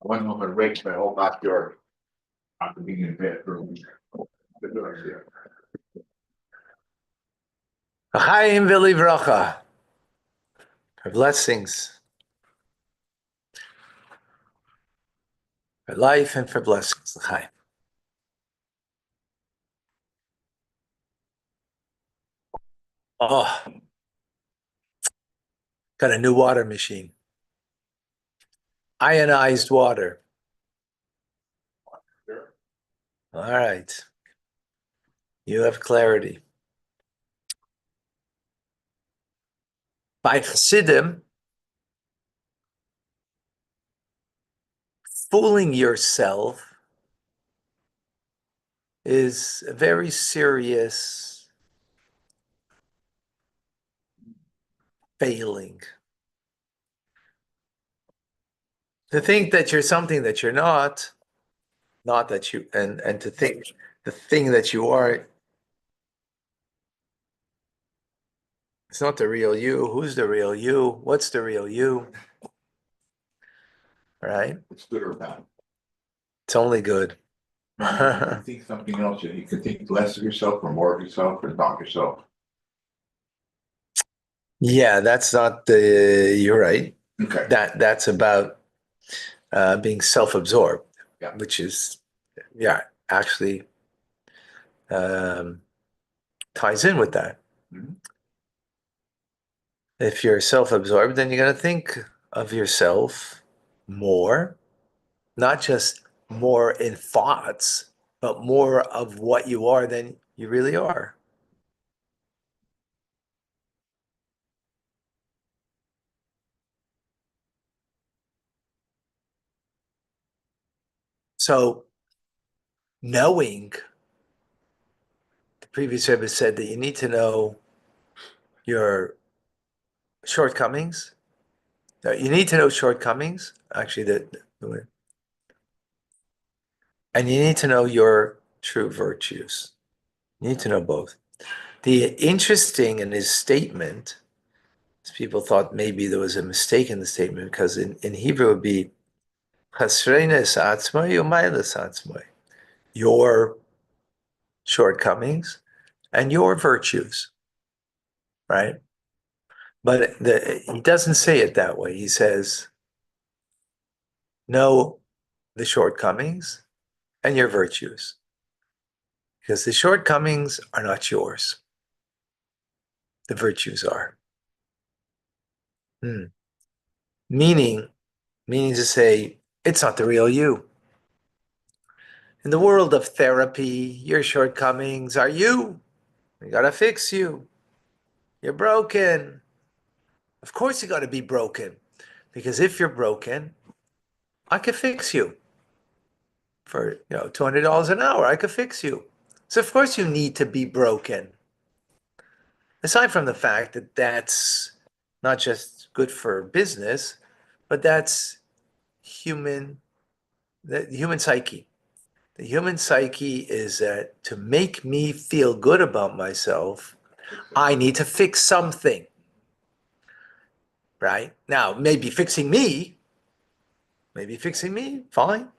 One woman rakes my whole backyard after being in bed for a week. Chaim v'livracha, for blessings, for life and for blessings. Chaim. Oh, got a new water machine. Ionized water. All right. You have clarity. By Chassidim, fooling yourself is a very serious failing. To think that you're something that you're not that you, and to think the thing that you are, it's not the real you. Who's the real you? What's the real you? Right? It's good or bad. It's only good. You can think something else. You can think less of yourself or more of yourself or not yourself. Yeah, that's not the, you're right. Okay. That's about being self-absorbed, Yeah. which is, actually ties in with that. Mhm. If you're self-absorbed, then you're going to think of yourself more, not just more in thoughts, but more of what you are than you really are. So knowing, the previous Rebbe said that you need to know your shortcomings. You need to know shortcomings, actually, and you need to know your true virtues. You need to know both. The interesting in his statement, people thought maybe there was a mistake in the statement, because in Hebrew it would be chasreines atzmai umailas atzmai, your shortcomings and your virtues, right? But he doesn't say it that way. He says, know the shortcomings and your virtues, because the shortcomings are not yours. The virtues are. Meaning to say, it's not the real you. In the world of therapy, your shortcomings are you. We gotta fix you. You're broken. Of course you gotta be broken. Because if you're broken, I could fix you. For $200 an hour, I could fix you. So of course you need to be broken. Aside from the fact that that's not just good for business, but that's the human psyche. The human psyche is that to make me feel good about myself, I need to fix something. Right? Now, maybe fixing me, fine.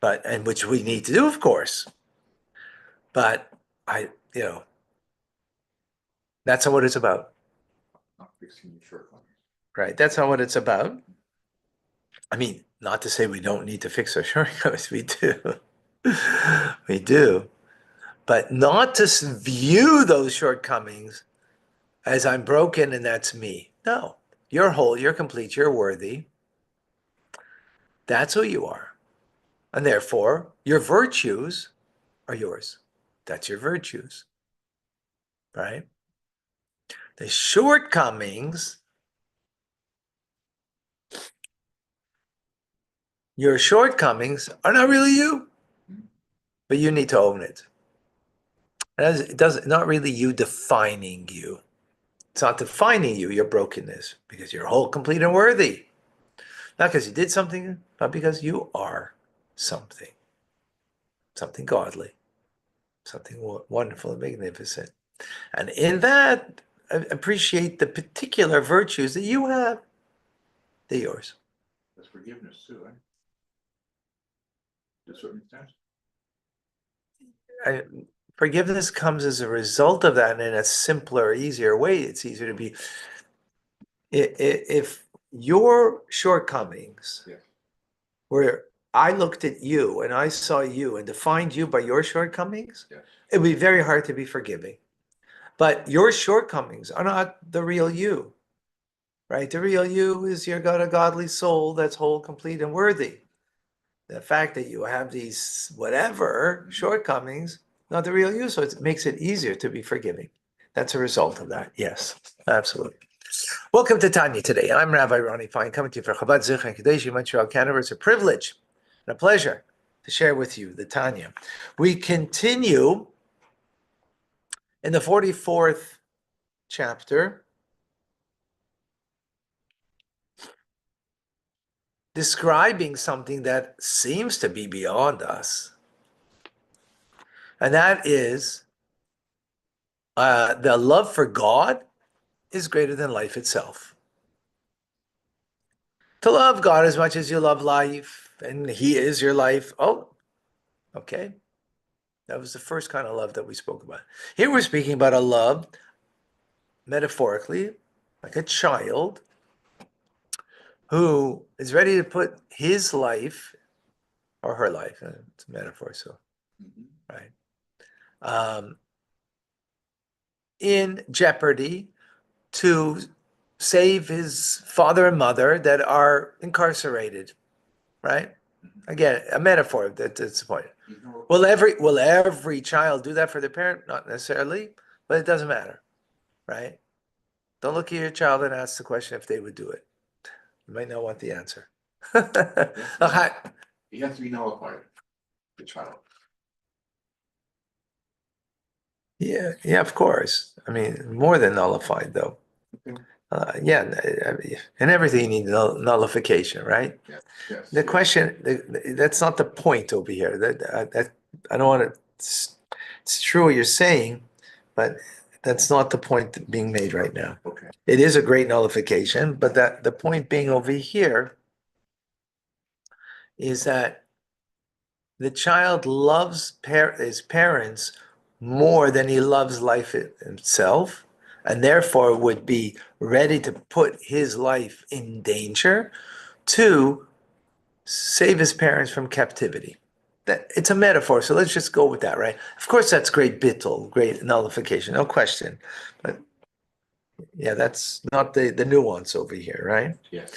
And which we need to do, of course. But that's not what it's about. Not fixing your shortcomings. Right? That's not what it's about. I mean, not to say we don't need to fix our shortcomings. We do. We do. But not to view those shortcomings as I'm broken and that's me. No. You're whole, you're complete, you're worthy. That's who you are. And therefore, your virtues are yours. That's your virtues. Right? The shortcomings, your shortcomings are not really you, but you need to own it. It does not really you defining you. It's not defining you, your brokenness, because you're whole, complete, and worthy. Not because you did something, but because you are something. Something godly. Something wonderful and magnificent. And in that, appreciate the particular virtues that you have. They're yours. forgiveness too, right? To a certain extent. Forgiveness comes as a result of that, and in a simpler, easier way. It's easier to be. If your shortcomings Yes. where I looked at you and I saw you and defined you by your shortcomings, Yes. it would be very hard to be forgiving. But your shortcomings are not the real you, right? The real you is you've got a godly soul that's whole, complete, and worthy. The fact that you have these whatever shortcomings, not the real you, so it makes it easier to be forgiving. That's a result of that. Yes, absolutely. Welcome to Tanya today. I'm Rabbi Ronnie Fine, coming to you from Chabad Zichron Kadesh, Montreal, Canada. It's a privilege and a pleasure to share with you the Tanya. We continue in the 44th chapter, describing something that seems to be beyond us. And that is the love for God is greater than life itself. To love God as much as you love life, and He is your life. Oh, okay. That was the first kind of love that we spoke about. Here we're speaking about a love, metaphorically, like a child who is ready to put his life or her life, it's a metaphor, so, right, in jeopardy to save his father and mother that are incarcerated, right? Again, a metaphor, that's the point. Will every child do that for their parent? Not necessarily, but it doesn't matter, right? Don't look at your child and ask the question if they would do it. You might not want the answer. Okay. He has to be nullified, the child. Yeah, of course. I mean, more than nullified, though. Okay. Yeah, and everything you need nullification, right? Yes. The question, that's not the point over here. That I don't want to. It's true what you're saying, but that's not the point being made right now. Okay. It is a great nullification, but that the point being over here is that the child loves his parents more than he loves life itself, and therefore would be ready to put his life in danger to save his parents from captivity. That it's a metaphor, so let's just go with that, right? Of course, that's great bittul, great nullification, no question. But yeah, that's not the nuance over here, right? Yes.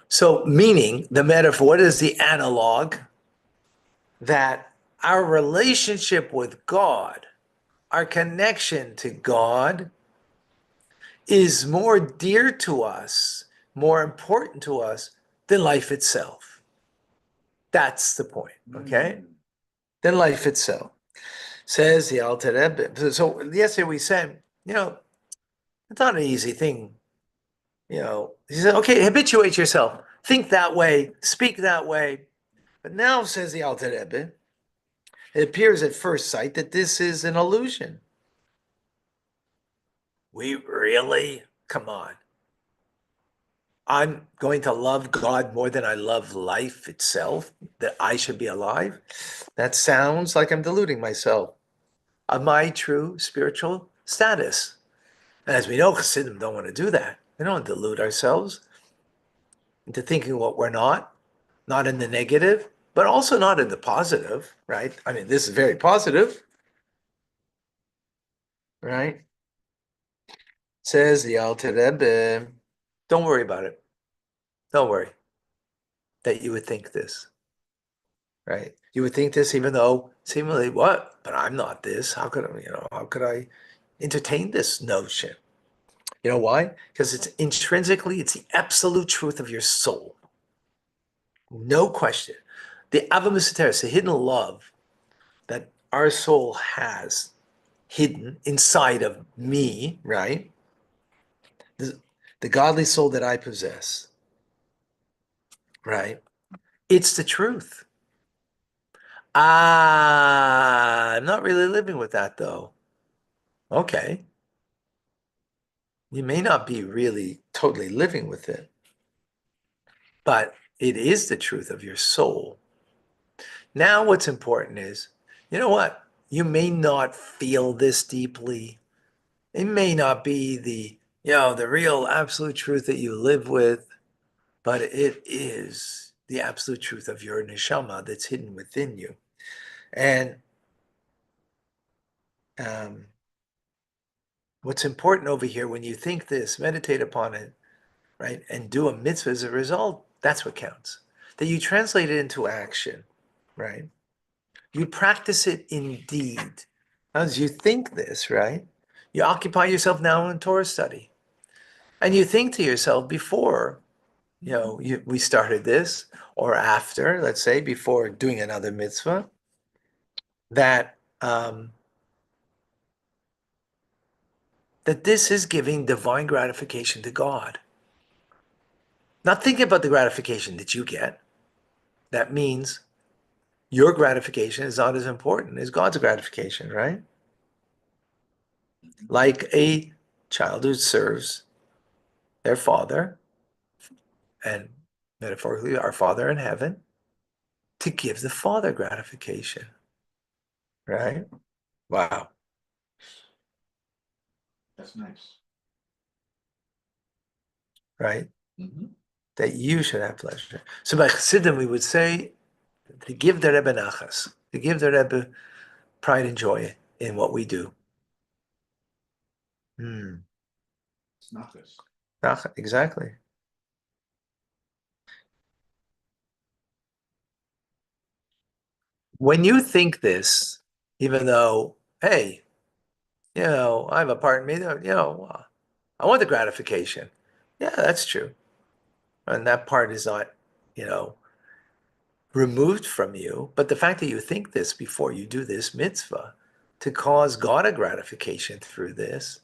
So, meaning the metaphor, what is the analog? That our relationship with God, our connection to God, is more dear to us, more important to us than life itself. That's the point, okay? Than life itself. Says the Alter Rebbe. So yesterday we said, it's not an easy thing. He said, okay, habituate yourself. Think that way, speak that way. But now, says the Alter Rebbe, it appears at first sight that this is an illusion. We really? Come on. I'm going to love God more than I love life itself, that I should be alive? That sounds like I'm deluding myself of my true spiritual status. And as we know, Chassidim don't want to do that. We don't delude ourselves into thinking what we're not in the negative, but also not in the positive, right? I mean, this is very positive, right? Says the Alter Rebbe, don't worry about it. Don't worry that you would think this, right? You would think this even though seemingly what? But I'm not this. How could I entertain this notion? You know why? Because it's the absolute truth of your soul. No question. The Ava the hidden love that our soul has hidden inside of me, right? The godly soul that I possess, right? It's the truth. I'm not really living with that though. Okay. You may not be really totally living with it, but It is the truth of your soul. Now, what's important is, you know what? You may not feel this deeply. It may not be the real absolute truth that you live with, but it is the absolute truth of your neshama that's hidden within you. And what's important over here, when you think this, meditate upon it, right, and do a mitzvah as a result, that's what counts. That you translate it into action, right? You practice it in deed. As you think this, right, you occupy yourself now in Torah study. And you think to yourself before, we started this, or after, let's say, before doing another mitzvah, that that this is giving divine gratification to God. Not thinking about the gratification that you get. That means your gratification is not as important as God's gratification, right? Like a child who serves their father, and metaphorically our Father in heaven, to give the Father gratification, right? Wow. That's nice. Right? Mhm. That you should have pleasure. So by Chassidim, we would say to give the Rebbe nachas, to give the Rebbe pride and joy in what we do. It's not this. Exactly. When you think this, even though, hey, I have a part in me that, I want the gratification. Yeah, that's true. And that part is not, removed from you. But the fact that you think this before you do this mitzvah to cause God a gratification through this,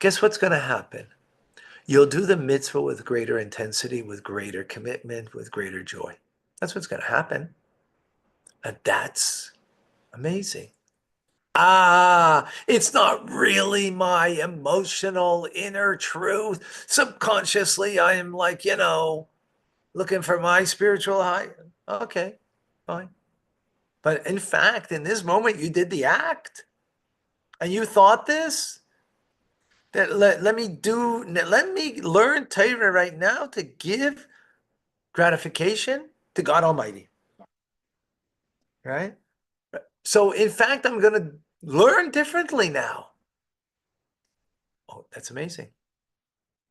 guess what's going to happen? You'll do the mitzvah with greater intensity, with greater commitment, with greater joy. That's what's going to happen. And that's amazing. It's not really my emotional inner truth. Subconsciously, I am like, looking for my spiritual high. Okay, fine. But in fact, in this moment, you did the act. And you thought this? That let me learn Torah right now to give gratification to God Almighty. Right? So in fact, I'm going to learn differently now. Oh, that's amazing.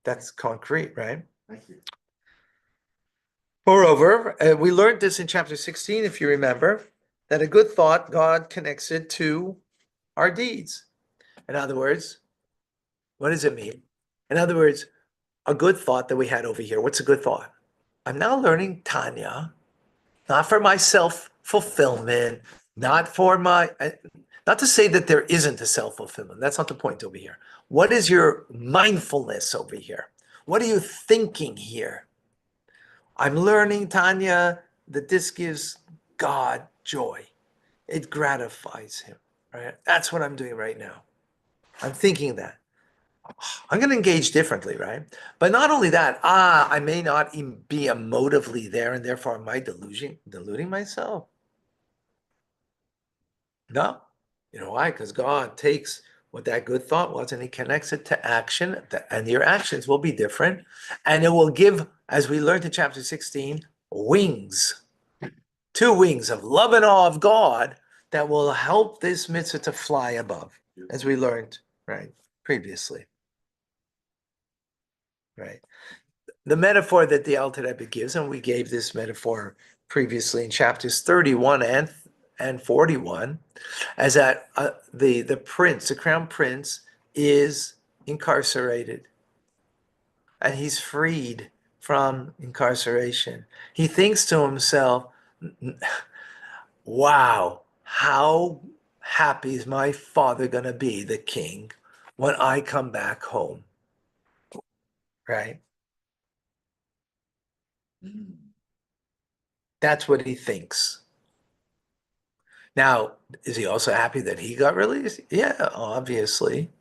That's concrete, right? Thank you. Moreover, we learned this in chapter 16, if you remember, that a good thought, God connects it to our deeds. In other words, what does it mean? In other words, a good thought that we had over here. What's a good thought? I'm now learning Tanya, not for my self-fulfillment, not to say that there isn't a self-fulfillment. That's not the point over here. What is your mindfulness over here? What are you thinking here? I'm learning, Tanya, that this gives God joy. It gratifies him, right? That's what I'm doing right now. I'm thinking that. I'm going to engage differently, right? But not only that, I may not even be emotively there, and therefore am I deluding myself? No. You know why? Because God takes what that good thought was and he connects it to action, and your actions will be different. And it will give, as we learned in chapter 16, wings, 2 wings of love and awe of God that will help this mitzvah to fly above, as we learned, right, previously. Right. The metaphor that the Alter Rebbe gives, and we gave this metaphor previously in chapters 31 and 41, as that the prince, the crown prince, is incarcerated, and he's freed from incarceration. He thinks to himself, wow, how happy is my father going to be, the king, when I come back home, right? That's what he thinks. Now, is he also happy that he got released? Yeah, obviously.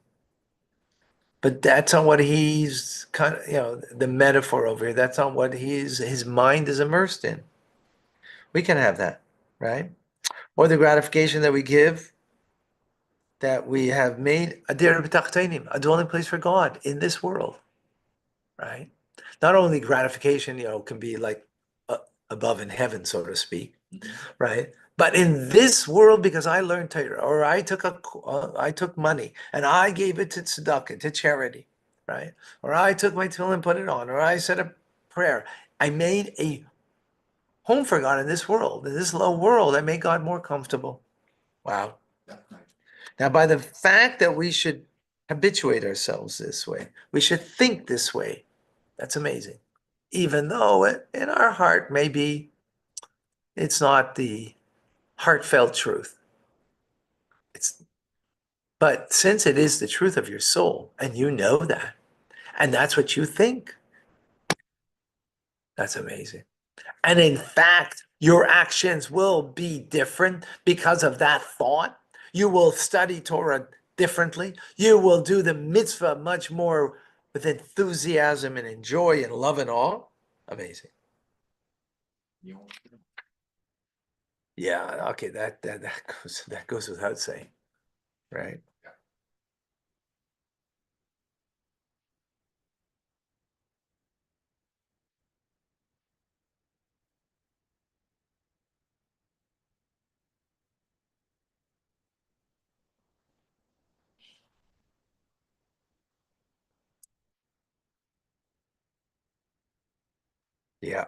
But that's not what he's kind of, the metaphor over here. That's not what his mind is immersed in. We can have that, right? Or the gratification that we give, that we have made a dwelling place for God in this world, right? Not only gratification, can be like above in heaven, so to speak, right? But in this world, because I learned Torah, or I took money and I gave it to tzedakah, to charity, right? Or I took my tefillin and put it on, or I said a prayer. I made a home for God in this world, in this low world. I made God more comfortable. Wow. Now, by the fact that we should habituate ourselves this way, we should think this way, that's amazing. Even though in our heart, maybe it's not the heartfelt truth. But since it is the truth of your soul, and you know that, and that's what you think, that's amazing. And in fact, your actions will be different because of that thought. You will study Torah differently. You will do the mitzvah much more with enthusiasm and enjoy and love and awe. Amazing. Yeah, okay, that goes without saying, right? Yeah.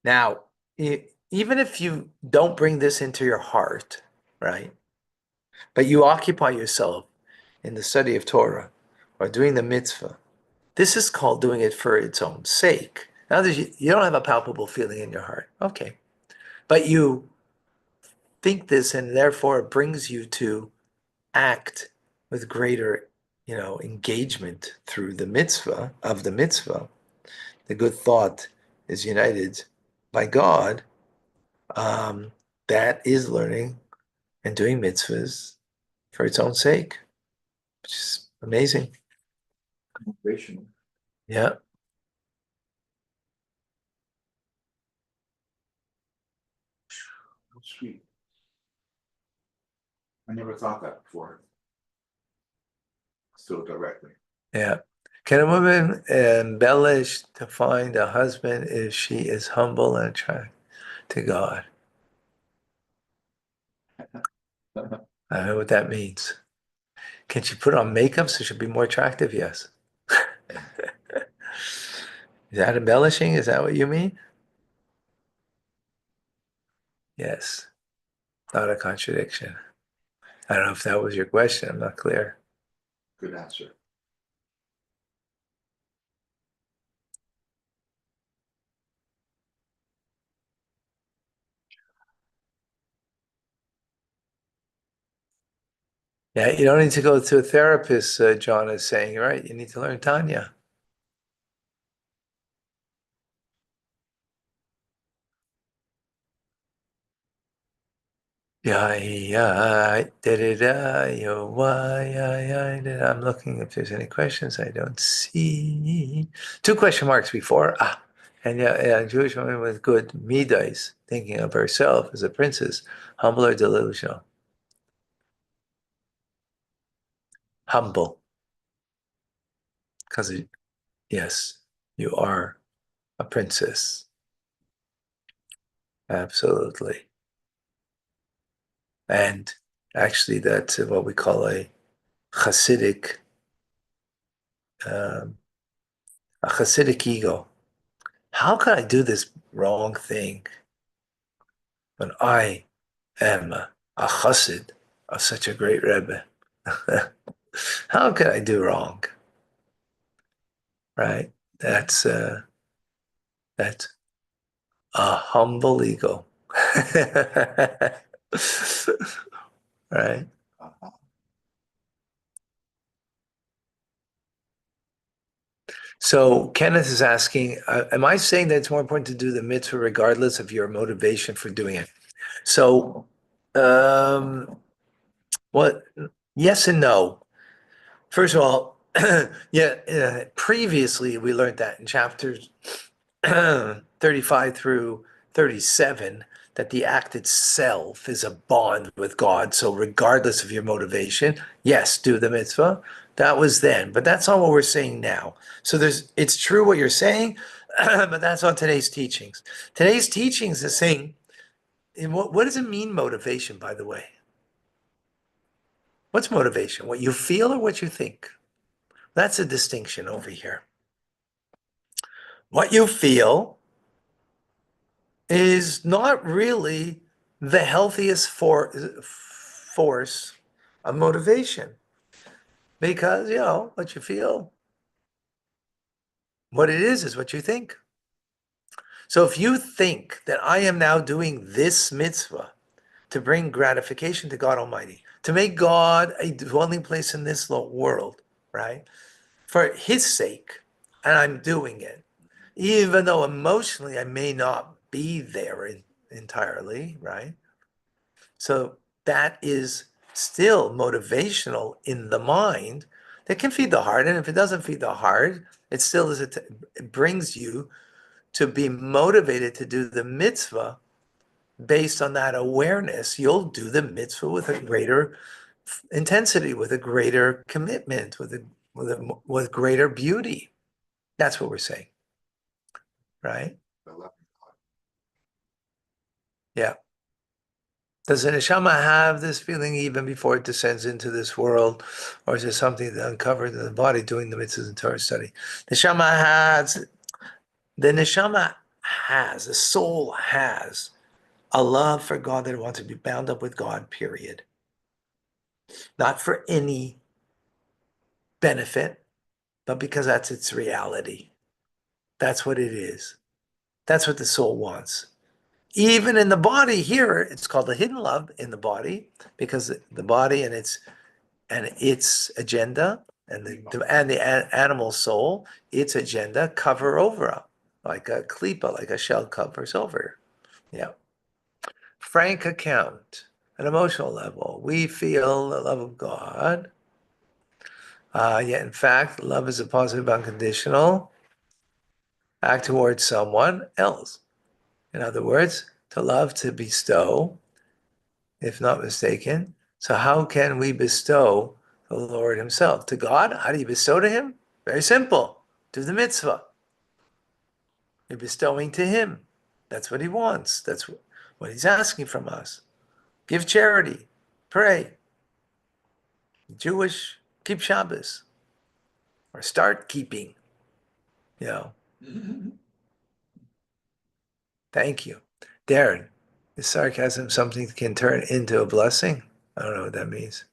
Now, even if you don't bring this into your heart, right? But you occupy yourself in the study of Torah or doing the mitzvah, this is called doing it for its own sake. Now, you don't have a palpable feeling in your heart. Okay. But you think this, and therefore it brings you to act with greater, engagement through the mitzvah of the mitzvah. The good thought is united by God. That is learning and doing mitzvahs for its own sake, which is amazing. Motivational. Yeah. Sweet. I never thought that before. So directly. Yeah. Can a woman embellish to find a husband if she is humble and attracted to God? I don't know what that means. Can she put on makeup so she'll be more attractive? Yes. Is that embellishing? Is that what you mean? Yes. Not a contradiction. I don't know if that was your question. I'm not clear. Good answer. Yeah, you don't need to go to a therapist, John is saying, right? You need to learn Tanya. Yeah, yeah, da-da-da, yo, why, yeah, da-da. I'm looking if there's any questions. I don't see. Two question marks before. And yeah, a Jewish woman with good midas, thinking of herself as a princess, humble or delusional? Humble, because yes, you are a princess. Absolutely. And actually, that's what we call um, a Hasidic ego. How can I do this wrong thing when I am a chassid of such a great Rebbe? How can I do wrong? Right? That's a humble ego. Right? Uh-huh. So Kenneth is asking, am I saying that it's more important to do the mitzvah regardless of your motivation for doing it? So What? Yes and no. First of all, previously we learned that in chapters 35 through 37 that the act itself is a bond with God. So regardless of your motivation, yes, do the mitzvah. That was then, but that's not what we're saying now. So it's true what you're saying, but that's on today's teachings. Today's teachings is saying, and what does it mean, motivation, by the way? What's motivation? What you feel or what you think? That's a distinction over here. What you feel is not really the healthiest force of motivation because, what you feel, what it is what you think. So if you think that I am now doing this mitzvah to bring gratification to God Almighty, to make God a dwelling place in this world, right? For His sake, and I'm doing it, even though emotionally I may not be there entirely, right? So that is still motivational in the mind that can feed the heart. And if it doesn't feed the heart, it still is, it brings you to be motivated to do the mitzvah based on that awareness. You'll do the mitzvah with a greater intensity, with a greater commitment, with greater beauty. That's what we're saying, right? Yeah. Does the neshama have this feeling even before it descends into this world, or is it something that uncovered in the body doing the mitzvahs and Torah study? The neshama has, the soul has a love for God that it wants to be bound up with God, period. Not for any benefit, but because that's its reality. That's what it is. That's what the soul wants. Even in the body here, it's called a hidden love in the body, because the body and its agenda and the animal soul, its agenda cover over like a klipa, like a shell covers over. Yeah. Frank account, an emotional level. We feel the love of God. Yet in fact, love is a positive, unconditional act towards someone else. In other words, to love, to bestow, if not mistaken. So how can we bestow the Lord Himself? To God, how do you bestow to Him? Very simple. Do the mitzvah. You're bestowing to Him. That's what He wants. That's what He's asking from us. Give charity. Pray. Jewish, keep Shabbos. Or start keeping. Thank you. Darren, is sarcasm something that can turn into a blessing? I don't know what that means.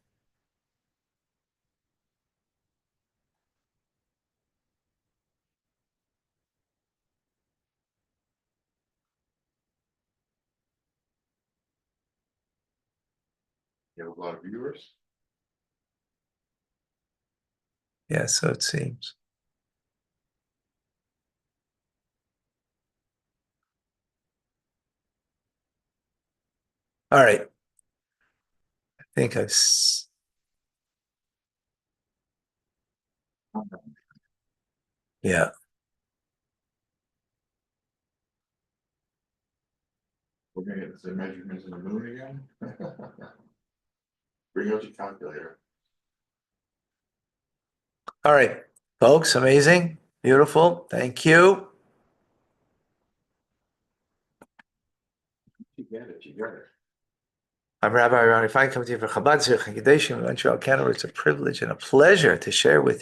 You have a lot of viewers. Yeah, so it seems. All right. I think yeah. We're gonna get the measurements in the moon again. Bring out your calculator. All right, folks, amazing, beautiful. Thank you. You get it, you get it. I'm Rabbi Ronnie Fine, coming to you from Chabad Zurich and Gedeshim. Montreal, Canada. It's a privilege and a pleasure to share with you.